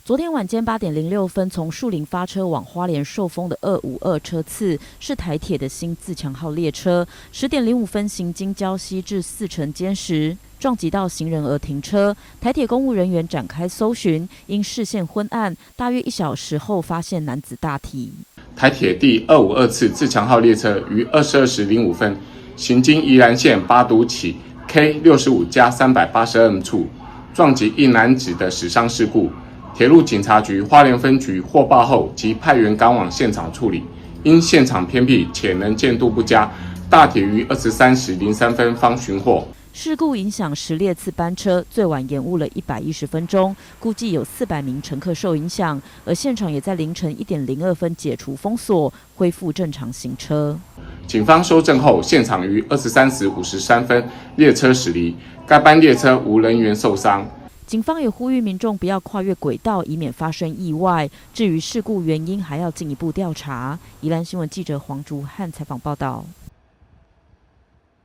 昨天晚间8点06分，从树林发车往花莲寿丰的252车次是台铁的新自强号列车。10点05分行经礁溪至4城间时，撞击到行人而停车。台铁公务人员展开搜寻，因视线昏暗，大约1小时后发现男子大体。台铁第252次自强号列车于22时05分行经宜兰县八堵起 K65+380M 处，撞击一男子的死伤事故。铁路警察局花莲分局获报后，即派员赶往现场处理。因现场偏僻且能见度不佳，大铁于23时03分方寻获。事故影响10列次班车，最晚延误了110分钟，估计有400名乘客受影响。而现场也在凌晨1点02分解除封锁，恢复正常行车。警方搜证后，现场于23时53分列车驶离，该班列车无人员受伤。警方也呼吁民众不要跨越轨道，以免发生意外。至于事故原因，还要进一步调查。宜兰新闻记者黄竹汉采访报道。